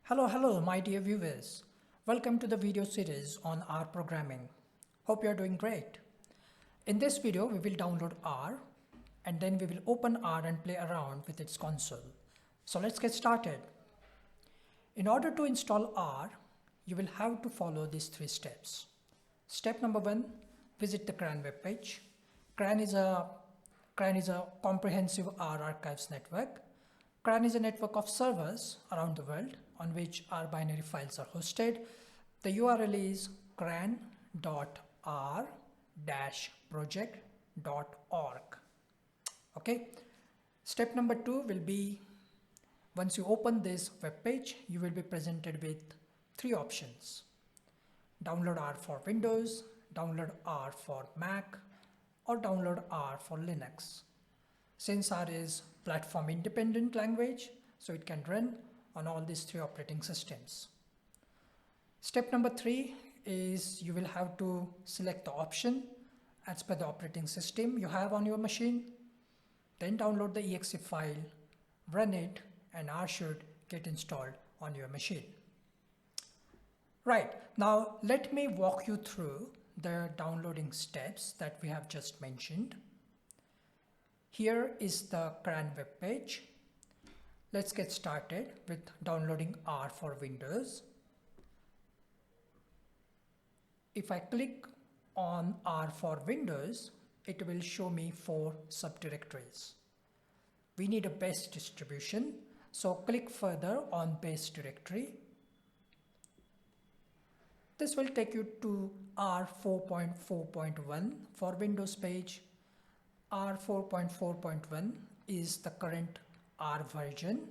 Hello, my dear viewers. Welcome to the video series on R programming. Hope you are doing great. In this video, we will download R and then we will open R and play around with its console. So let's get started. In order to install R, you will have to follow these 3 steps. Step number 1, visit the CRAN webpage. CRAN is a comprehensive R archives network. CRAN is a network of servers around the world on which R binary files are hosted. The URL is cran.r-project.org. Okay. Step number 2 will be, once you open this web page, you will be presented with 3 options. Download R for Windows, download R for Mac, or download R for Linux. Since R is platform independent language, so it can run on all these 3 operating systems. Step number 3 is you will have to select the option as per the operating system you have on your machine. Then download the exe file, run it, and R should get installed on your machine. Right, now let me walk you through the downloading steps that we have just mentioned. Here is the CRAN web page. Let's get started with downloading R for Windows. If I click on R for Windows, it will show me 4 subdirectories. We need a base distribution, so click further on base directory. This will take you to R 4.4.1 for Windows page. R 4.4.1 is the current R version.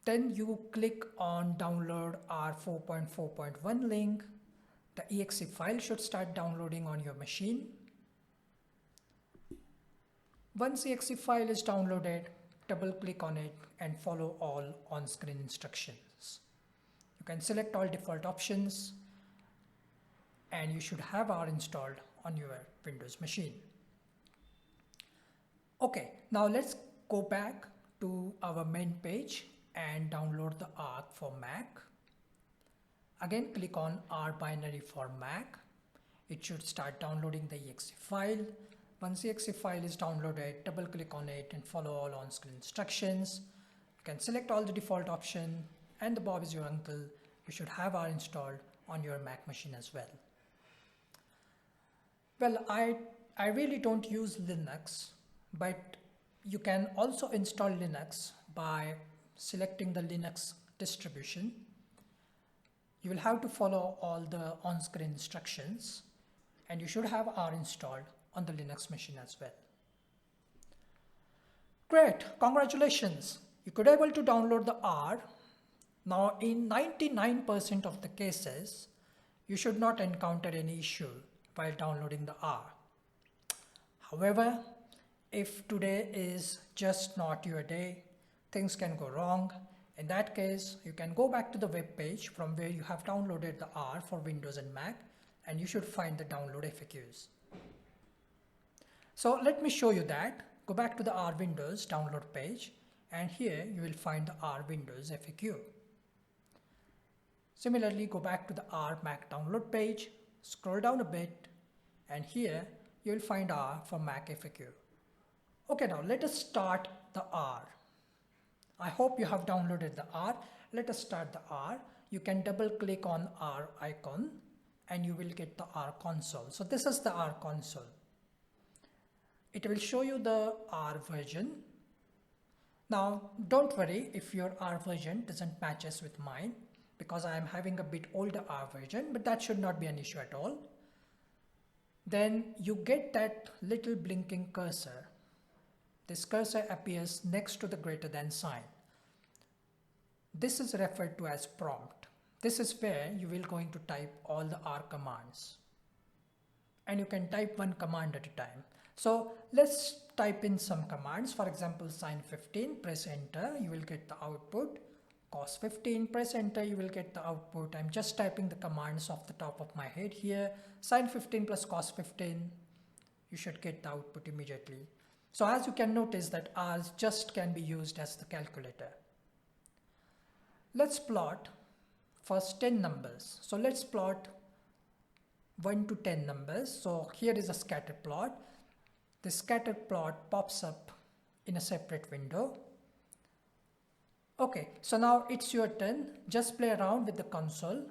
Then you click on download R 4.4.1 link. The exe file should start downloading on your machine. Once the exe file is downloaded, double click on it and follow all on-screen instructions. You can select all default options and you should have R installed on your Windows machine. Okay, now let's go back to our main page and download the R for Mac. Again, click on R binary for Mac. It should start downloading the exe file. Once the exe file is downloaded, double click on it and follow all on-screen instructions. You can select all the default option and the Bob is your uncle. You should have R installed on your Mac machine as well. Well, I really don't use Linux, but you can also install Linux by selecting the Linux distribution. You will have to follow all the on-screen instructions and you should have R installed on the Linux machine as well. Great, congratulations. You could be able to download the R. Now in 99% of the cases, you should not encounter any issue while downloading the R. However, if today is just not your day, things can go wrong. In that case, you can go back to the web page from where you have downloaded the R for Windows and Mac, and you should find the download FAQs. So let me show you that. Go back to the R Windows download page, and here you will find the R Windows FAQ. Similarly, go back to the R Mac download page, scroll down a bit, and here you will find R for Mac FAQ. Okay, now let us start the R. I hope you have downloaded the R. Let us start the R. You can double click on R icon and you will get the R console. So this is the R console. It will show you the R version. Now don't worry if your R version doesn't matches with mine, because I am having a bit older R version, but that should not be an issue at all. Then you get that little blinking cursor. This cursor appears next to the greater than sign. This is referred to as prompt. This is where you will going to type all the R commands. And you can type one command at a time. So let's type in some commands. For example, sin 15, press enter, you will get the output. Cos 15, press enter, you will get the output. I'm just typing the commands off the top of my head here. Sin 15 plus cos 15, you should get the output immediately. So as you can notice that R just can be used as the calculator. Let's plot first 10 numbers. So let's plot 1 to 10 numbers. So here is a scatter plot. The scatter plot pops up in a separate window. Okay, so now it's your turn. Just play around with the console.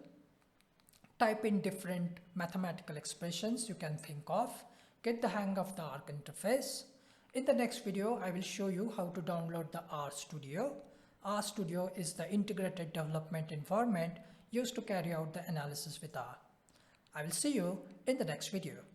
Type in different mathematical expressions you can think of. Get the hang of the ARC interface. In the next video, I will show you how to download the R Studio. R Studio is the integrated development environment used to carry out the analysis with R. I will see you in the next video.